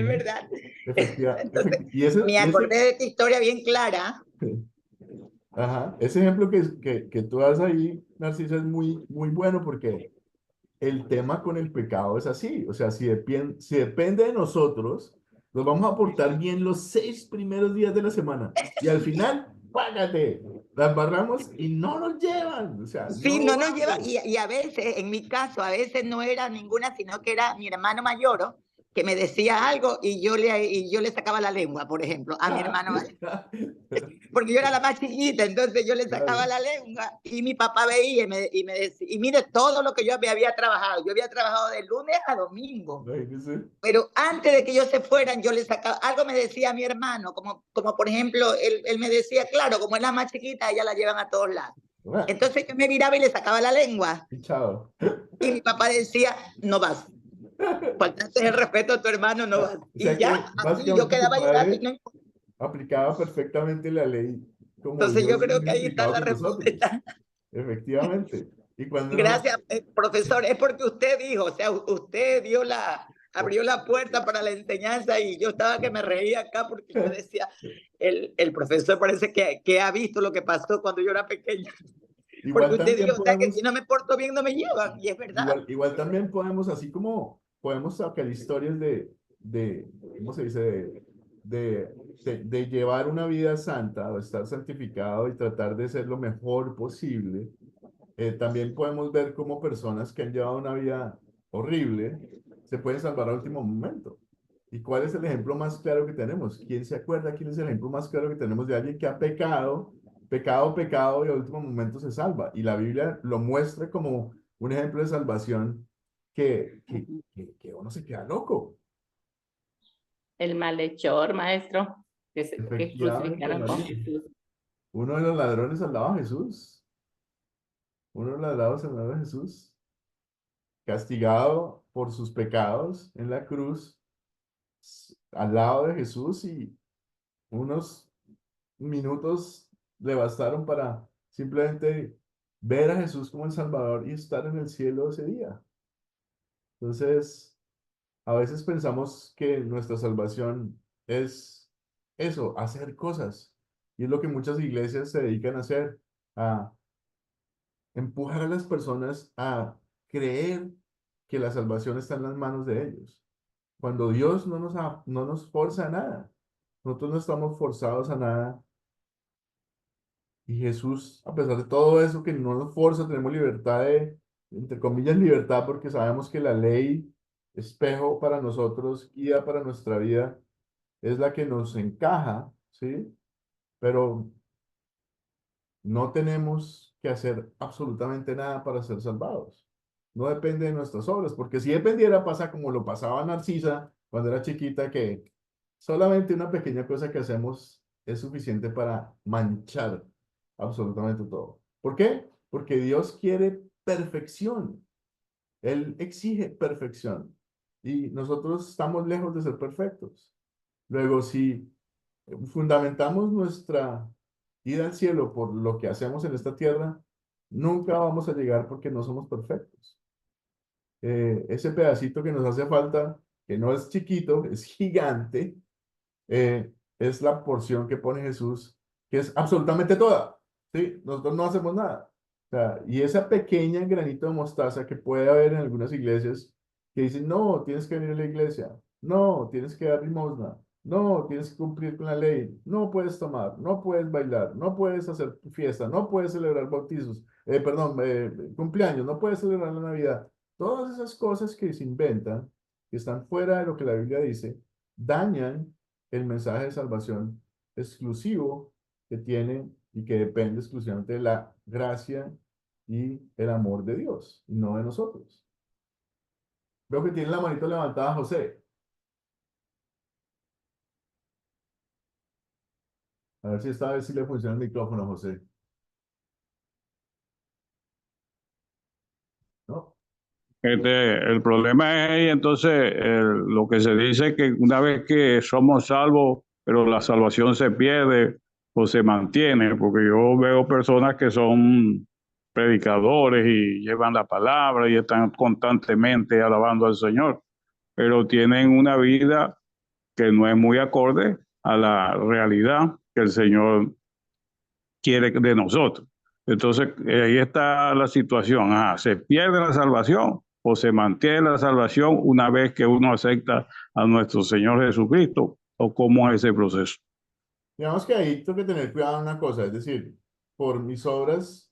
verdad. Entonces, Y me acordé de esta historia bien clara. ajá, ese ejemplo que tú das ahí, Narcisa, es muy bueno porque el tema con el pecado es así. O sea, si depende de nosotros, nos vamos a portar bien los 6 primeros días de la semana. Y al final, págate. Las barramos y no nos llevan. O sea, Sí, no no nos lleva, vamos. y a veces, en mi caso, a veces no era ninguna, sino que era mi hermano mayor, ¿no? Que me decía algo y yo le sacaba la lengua, por ejemplo, a mi hermano mayor, porque yo era la más chiquita, entonces yo le sacaba Claro. la lengua y mi papá veía y me decía, y mire todo lo que yo me había trabajado de lunes a domingo, Imagínese. pero antes de que ellos se fueran, yo le sacaba, algo me decía a mi hermano, como por ejemplo, él me decía, claro, como es la más chiquita, ella la llevan a todos lados. Bueno, Entonces yo me miraba y le sacaba la lengua. y chao. Y mi papá decía, no vas. Faltaste el respeto a tu hermano, no vas. O Y sea ya, que así yo básicamente tu quedaba llorando y padre no. aplicaba perfectamente la ley como Entonces yo Dios lo creo hubiera que ahí está aplicado la con nosotros. respuesta. Efectivamente. Y cuando no, Gracias, profesor. Es porque usted dijo, o sea, usted abrió la puerta para la enseñanza y yo estaba que me reía acá porque yo decía, el profesor parece que ha visto lo que pasó cuando yo era pequeña. Porque igual usted también dijo, o sea, que si podemos, no me porto bien no me llevan. Y es verdad. igual también podemos, así como podemos sacar historias ¿cómo se dice? De llevar una vida santa o estar santificado y tratar de ser lo mejor posible. También podemos ver cómo personas que han llevado una vida horrible se pueden salvar al último momento. ¿Y cuál es el ejemplo más claro que tenemos? ¿Quién se acuerda quién es el ejemplo más claro que tenemos de alguien que ha pecado, pecado y al último momento se salva? Y la Biblia lo muestra como un ejemplo de salvación que uno se queda loco. El malhechor, maestro, que Efectivamente, crucificaron con María. Jesús. Uno de los ladrones al lado de Jesús. Uno de los ladrones al lado de Jesús. Castigado por sus pecados en la cruz, al lado de Jesús, y unos minutos le bastaron para simplemente ver a Jesús como el Salvador y estar en el cielo ese día. Entonces, a veces pensamos que nuestra salvación es eso, hacer cosas. Y es lo que muchas iglesias se dedican a hacer, a empujar a las personas a creer que la salvación está en las manos de ellos. Cuando Dios no nos forza a nada. Nosotros no estamos forzados a nada. Y Jesús, a pesar de todo eso que no nos forza, tenemos libertad de, entre comillas, libertad, porque sabemos que la ley, espejo para nosotros, guía para nuestra vida, es la que nos encaja, ¿sí? Pero no tenemos que hacer absolutamente nada para ser salvados. No depende de nuestras obras, porque si dependiera, pasa como lo pasaba Narcisa cuando era chiquita, que solamente una pequeña cosa que hacemos es suficiente para manchar absolutamente todo. ¿Por qué? Porque Dios quiere perfección. Él exige perfección. Y nosotros estamos lejos de ser perfectos. Luego, si fundamentamos nuestra ida al cielo por lo que hacemos en esta tierra, nunca vamos a llegar porque no somos perfectos. Ese pedacito que nos hace falta, que no es chiquito, es gigante, es la porción que pone Jesús, que es absolutamente toda. ¿Sí? Nosotros no hacemos nada. O sea, y esa pequeña granito de mostaza que puede haber en algunas iglesias que dicen, no, tienes que venir a la iglesia, no, tienes que dar limosna, no, tienes que cumplir con la ley, no puedes tomar, no puedes bailar, no puedes hacer fiesta, no puedes celebrar bautizos, cumpleaños, no puedes celebrar la Navidad. Todas esas cosas que se inventan, que están fuera de lo que la Biblia dice, dañan el mensaje de salvación exclusivo que tiene y que depende exclusivamente de la gracia y el amor de Dios, y no de nosotros. Veo que tiene la manito levantada José. A ver si esta vez sí le funciona el micrófono a José. ¿No? El problema es ahí, entonces, lo que se dice que una vez que somos salvos, pero la salvación se pierde o se mantiene, porque yo veo personas que son predicadores y llevan la palabra y están constantemente alabando al Señor, pero tienen una vida que no es muy acorde a la realidad que el Señor quiere de nosotros. Entonces, ahí está la situación. ¿Se pierde la salvación o se mantiene la salvación una vez que uno acepta a nuestro Señor Jesucristo? ¿O cómo es ese proceso? Digamos que ahí tengo que tener cuidado en una cosa, es decir, por mis obras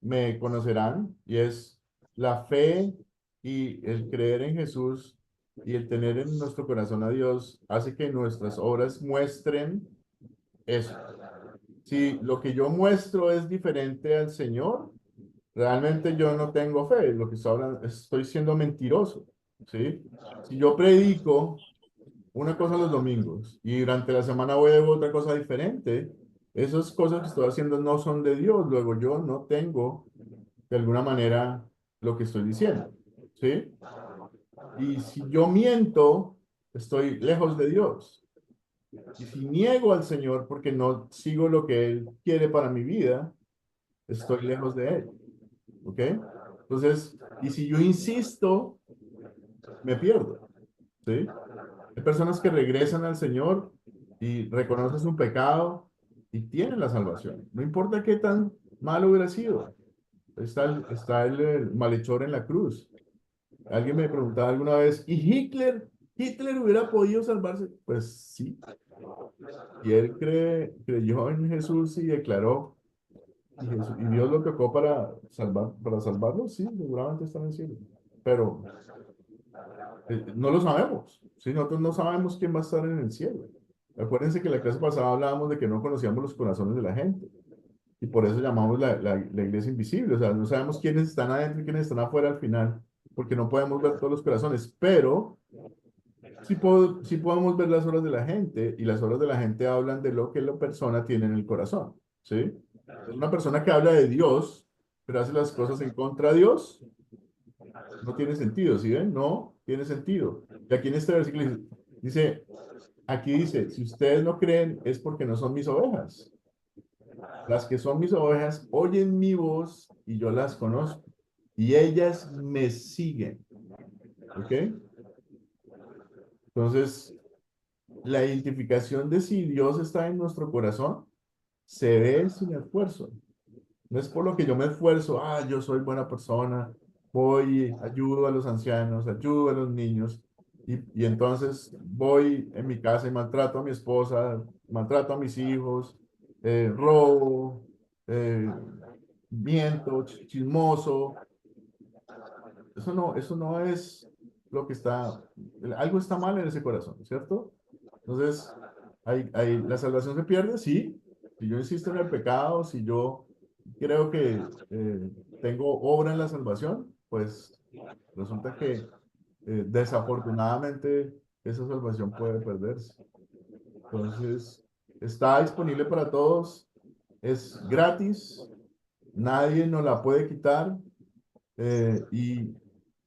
me conocerán, y es la fe y el creer en Jesús y el tener en nuestro corazón a Dios hace que nuestras obras muestren eso. Si lo que yo muestro es diferente al Señor, realmente yo no tengo fe, lo que estoy siendo mentiroso, ¿sí? Si yo predico una cosa los domingos y durante la semana voy a ver otra cosa diferente, esas cosas que estoy haciendo no son de Dios, luego yo no tengo de alguna manera lo que estoy diciendo, ¿sí? Y si yo miento, estoy lejos de Dios. Y si niego al Señor porque no sigo lo que Él quiere para mi vida, estoy lejos de Él, ¿ok? Entonces, y si yo insisto, me pierdo, ¿sí? Hay personas que regresan al Señor y reconocen su pecado y tienen la salvación. No importa qué tan malo hubiera sido. Está el malhechor en la cruz. Alguien me preguntaba alguna vez, ¿y Hitler hubiera podido salvarse? Pues sí. Y él creyó en Jesús y declaró, y Dios lo tocó para salvarlo, sí, seguramente está en el cielo. Pero No lo sabemos. ¿Sí? Nosotros no sabemos quién va a estar en el cielo. Acuérdense que la clase pasada hablábamos de que no conocíamos los corazones de la gente. Y por eso llamamos la iglesia invisible. O sea, no sabemos quiénes están adentro y quiénes están afuera al final, porque no podemos ver todos los corazones. Pero sí podemos ver las obras de la gente, y las obras de la gente hablan de lo que la persona tiene en el corazón. ¿Sí? Una persona que habla de Dios, pero hace las cosas en contra de Dios, no tiene sentido, ¿sí ven? No tiene sentido. Y aquí en este versículo aquí dice, si ustedes no creen es porque no son mis ovejas. Las que son mis ovejas oyen mi voz y yo las conozco. Y ellas me siguen. ¿Ok? Entonces, la identificación de si Dios está en nuestro corazón se ve sin esfuerzo. No es por lo que yo me esfuerzo, yo soy buena persona, voy, ayudo a los ancianos, ayudo a los niños, y entonces voy en mi casa y maltrato a mi esposa, maltrato a mis hijos, robo, miento, chismoso. Eso no es lo que está, algo está mal en ese corazón, ¿cierto? Entonces, la salvación se pierde, sí. Si yo insisto en el pecado, si yo creo que tengo obra en la salvación, pues resulta que desafortunadamente esa salvación puede perderse. Entonces, está disponible para todos, es gratis, nadie nos la puede quitar, y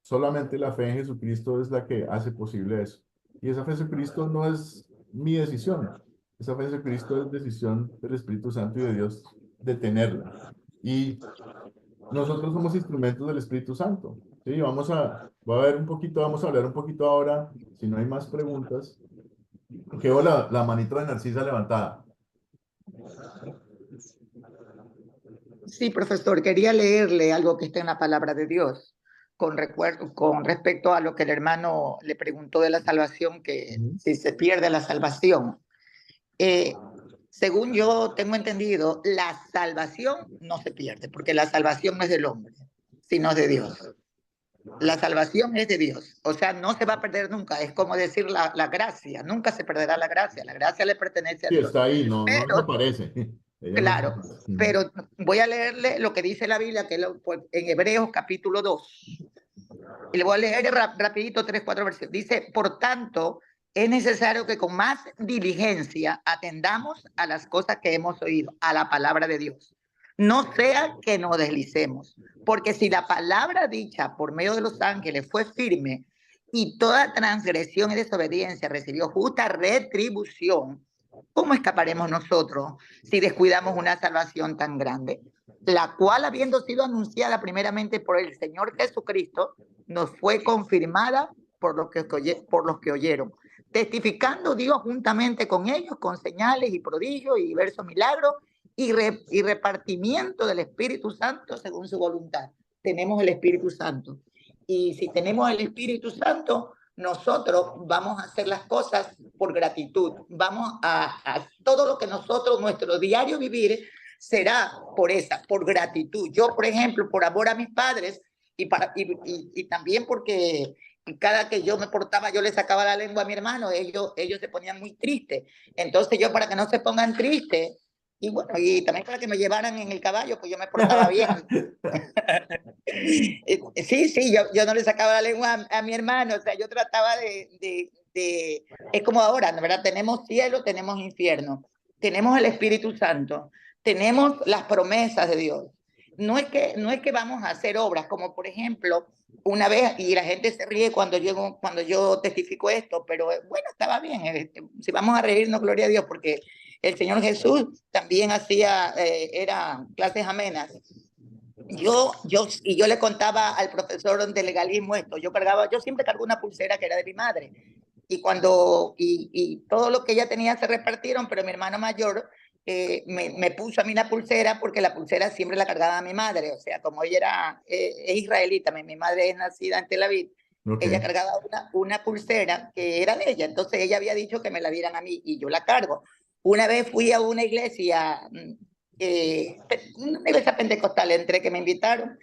solamente la fe en Jesucristo es la que hace posible eso. Y esa fe en Jesucristo no es mi decisión. Esa fe en Jesucristo es decisión del Espíritu Santo y de Dios de tenerla. Y nosotros somos instrumentos del Espíritu Santo. Sí, vamos a hablar un poquito ahora, si no hay más preguntas. Quedó la manito de Narcisa levantada. Sí, profesor, quería leerle algo que está en la palabra de Dios con respecto a lo que el hermano le preguntó de la salvación, que si se pierde la salvación. Según yo tengo entendido, la salvación no se pierde, porque la salvación no es del hombre, sino de Dios. La salvación es de Dios, o sea, no se va a perder nunca. Es como decir la gracia, nunca se perderá la gracia le pertenece a Sí, Dios. está ahí, no Pero, desaparece. claro, pero voy a leerle lo que dice la Biblia, que es en Hebreos capítulo 2. Y le voy a leer rapidito 3-4 versículos. Dice, por tanto, es necesario que con más diligencia atendamos a las cosas que hemos oído, a la palabra de Dios. No sea que nos deslicemos, porque si la palabra dicha por medio de los ángeles fue firme y toda transgresión y desobediencia recibió justa retribución, ¿cómo escaparemos nosotros si descuidamos una salvación tan grande? La cual, habiendo sido anunciada primeramente por el Señor Jesucristo, nos fue confirmada por los que oyeron, testificando Dios juntamente con ellos, con señales y prodigios y diversos milagros y repartimiento del Espíritu Santo según su voluntad. Tenemos el Espíritu Santo. Y si tenemos el Espíritu Santo, nosotros vamos a hacer las cosas por gratitud. Vamos a todo lo que nosotros, nuestro diario vivir, será por gratitud. Yo, por ejemplo, por amor a mis padres y también porque cada que yo me portaba, yo le sacaba la lengua a mi hermano, ellos se ponían muy tristes. Entonces yo, para que no se pongan tristes, y bueno, y también para que me llevaran en el caballo, pues yo me portaba bien. Sí, yo no le sacaba la lengua a mi hermano, o sea, yo trataba es como ahora, ¿verdad? Tenemos cielo, tenemos infierno, tenemos el Espíritu Santo, tenemos las promesas de Dios. No es que vamos a hacer obras, como por ejemplo, una vez, y la gente se ríe cuando yo testifico esto, pero bueno, estaba bien, si vamos a reírnos, gloria a Dios, porque el Señor Jesús también era clases amenas. Yo le contaba al profesor de legalismo esto. Yo siempre cargo una pulsera que era de mi madre. Y todo lo que ella tenía se repartieron, pero mi hermano mayor me puso a mí la pulsera, porque la pulsera siempre la cargaba a mi madre. O sea, como ella es israelita, mi madre es nacida en Tel Aviv, okay. Ella cargaba una pulsera que era de ella. Entonces ella había dicho que me la dieran a mí y yo la cargo. Una vez fui a una iglesia una iglesia pentecostal, entré, que me invitaron,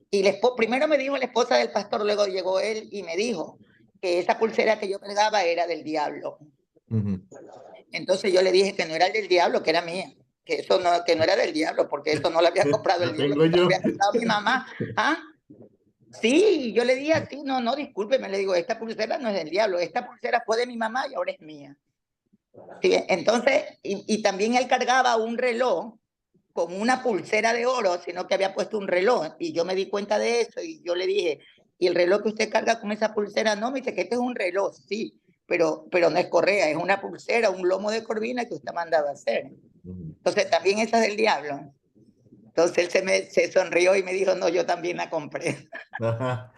y primero me dijo la esposa del pastor, luego llegó él y me dijo, que esa pulsera que yo cargaba era del diablo. Ujú. Entonces yo le dije que no era del diablo, que era mía, que eso no, que no era del diablo, porque eso no lo había comprado el La diablo, tengo eso lo yo. había comprado mi mamá. ¿Ah? Sí, yo le dije así, no, discúlpeme, le digo, esta pulsera no es del diablo, esta pulsera fue de mi mamá y ahora es mía. Sí, entonces, y también él cargaba un reloj con una pulsera de oro, sino que había puesto un reloj, y yo me di cuenta de eso, y yo le dije, ¿y el reloj que usted carga con esa pulsera? No, me dice que este es un reloj, sí, pero no es correa, es una pulsera, un lomo de corvina que usted mandaba a hacer. Entonces, también esa es del diablo. Entonces él se sonrió y me dijo, no, yo también la compré. O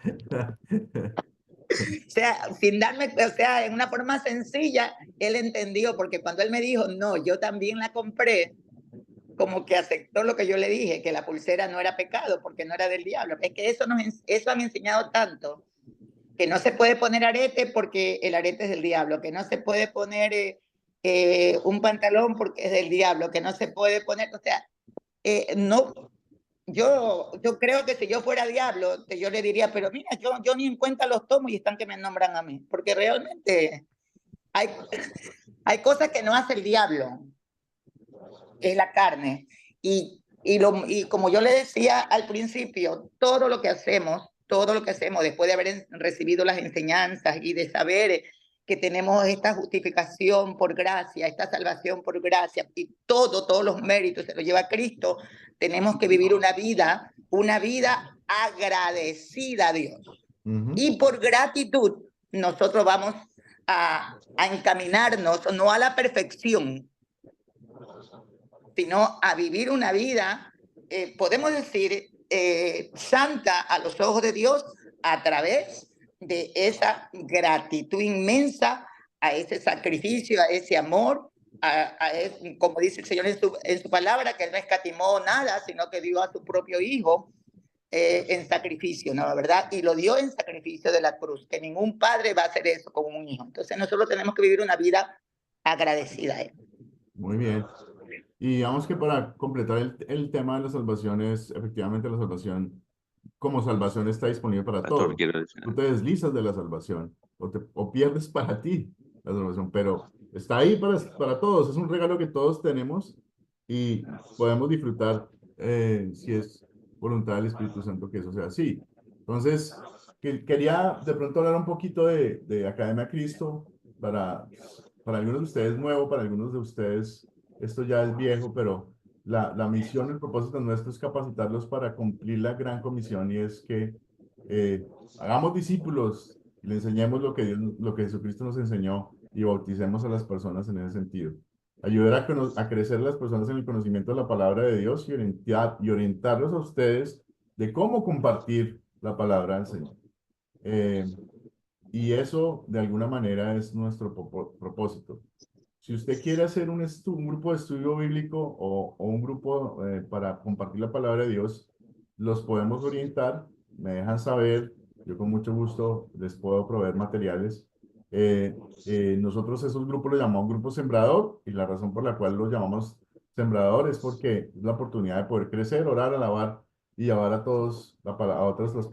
sea, sin darme, o sea, en una forma sencilla, él entendió, porque cuando él me dijo, no, yo también la compré, como que aceptó lo que yo le dije, que la pulsera no era pecado, porque no era del diablo. Es que eso han enseñado tanto, que no se puede poner arete porque el arete es del diablo, que no se puede poner un pantalón porque es del diablo, que no se puede poner, o sea, no. Yo creo que si yo fuera diablo, yo le diría, pero mira, yo ni en cuenta los tomo y están que me nombran a mí, porque realmente hay cosas que no hace el diablo, es la carne. Y como yo le decía al principio, todo lo que hacemos después de haber recibido las enseñanzas y de saber que tenemos esta justificación por gracia, esta salvación por gracia, y todos los méritos se los lleva Cristo, tenemos que vivir una vida agradecida a Dios. Y por gratitud, nosotros vamos a encaminarnos, no a la perfección, sino a vivir una vida, podemos decir, santa a los ojos de Dios a través de esa gratitud inmensa a ese sacrificio, a ese amor, como dice el Señor en su palabra, que Él no escatimó nada, sino que dio a su propio Hijo en sacrificio, ¿no? ¿Verdad? Y lo dio en sacrificio de la cruz, que ningún padre va a hacer eso con un hijo. Entonces nosotros tenemos que vivir una vida agradecida a Él. Muy bien. Y digamos que para completar el tema de la salvación es, efectivamente, la salvación, como salvación está disponible para todos. Tú te deslizas de la salvación o pierdes para ti la salvación, pero está ahí para todos. Es un regalo que todos tenemos y podemos disfrutar si es voluntad del Espíritu Santo que eso sea así. Entonces, quería de pronto hablar un poquito de Academia Cristo para algunos de ustedes nuevo, para algunos de ustedes esto ya es viejo, pero la misión, el propósito nuestro es capacitarlos para cumplir la gran comisión, y es que hagamos discípulos, le enseñemos lo que Jesucristo nos enseñó y bauticemos a las personas en ese sentido. Ayudar a crecer las personas en el conocimiento de la palabra de Dios y orientarlos a ustedes de cómo compartir la palabra del Señor. Y eso, de alguna manera, es nuestro propósito. Si usted quiere hacer un grupo de estudio bíblico o un grupo para compartir la palabra de Dios, los podemos orientar, me dejan saber, yo con mucho gusto les puedo proveer materiales. Nosotros esos grupos los llamamos Grupo Sembrador, y la razón por la cual los llamamos Sembrador es porque es la oportunidad de poder crecer, orar, alabar y llevar a todos, a otras la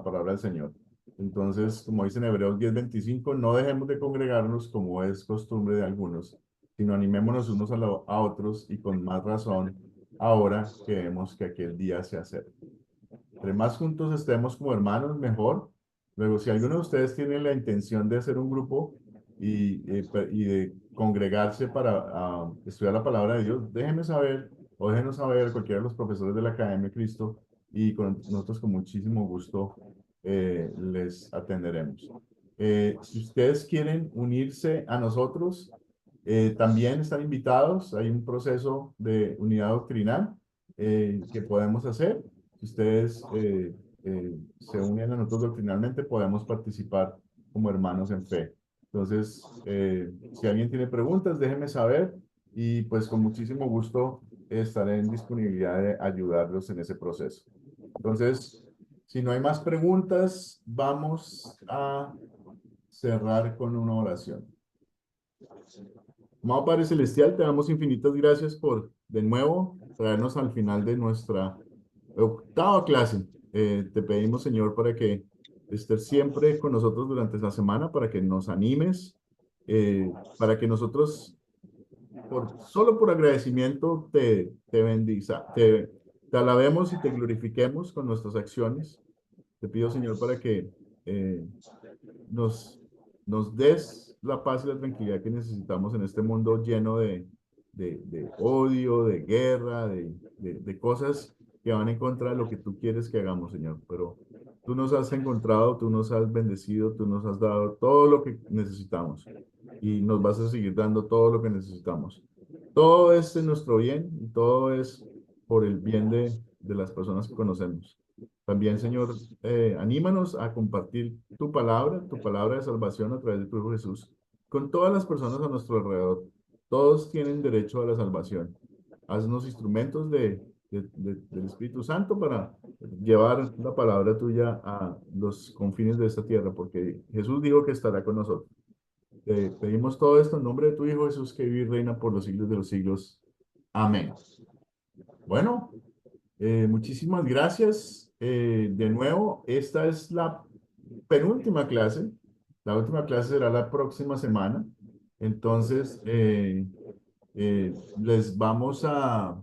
palabra del Señor. Entonces, como dice en Hebreos 10:25, no dejemos de congregarnos como es costumbre de algunos, sino animémonos unos a otros, y con más razón ahora que vemos que aquel día se acerca. Entre más juntos estemos como hermanos, mejor. Luego, si alguno de ustedes tiene la intención de hacer un grupo y de congregarse para estudiar la palabra de Dios, déjenme saber, o déjenos saber, cualquiera de los profesores de la Academia de Cristo, y nosotros con muchísimo gusto les atenderemos. Si ustedes quieren unirse a nosotros, también están invitados. Hay un proceso de unidad doctrinal que podemos hacer. Si ustedes se unen a nosotros doctrinalmente, podemos participar como hermanos en fe. Entonces, si alguien tiene preguntas, déjenme saber, y pues con muchísimo gusto estaré en disponibilidad de ayudarlos en ese proceso. Entonces, si no hay más preguntas, vamos a cerrar con una oración. Amado Padre Celestial, te damos infinitas gracias por, de nuevo, traernos al final de nuestra octava clase. Te pedimos, Señor, para que estés siempre con nosotros durante la semana para que nos animes, para que nosotros, solo por agradecimiento, te bendiga, te alabemos y te glorifiquemos con nuestras acciones. Te pido, Señor, para que nos, nos des la paz y la tranquilidad que necesitamos en este mundo lleno de odio, de guerra, de cosas que van en contra de lo que tú quieres que hagamos, Señor. Pero tú nos has encontrado, tú nos has bendecido, tú nos has dado todo lo que necesitamos y nos vas a seguir dando todo lo que necesitamos. Todo es en nuestro bien y todo es por el bien de las personas que conocemos. También, Señor, anímanos a compartir tu palabra de salvación a través de tu Hijo Jesús, con todas las personas a nuestro alrededor. Todos tienen derecho a la salvación. Haznos instrumentos del Espíritu Santo para llevar la palabra tuya a los confines de esta tierra, porque Jesús dijo que estará con nosotros. Te pedimos todo esto en nombre de tu Hijo Jesús, que vive y reina por los siglos de los siglos. Amén. Bueno, muchísimas gracias. De nuevo, esta es la penúltima clase. La última clase será la próxima semana. Entonces, les vamos a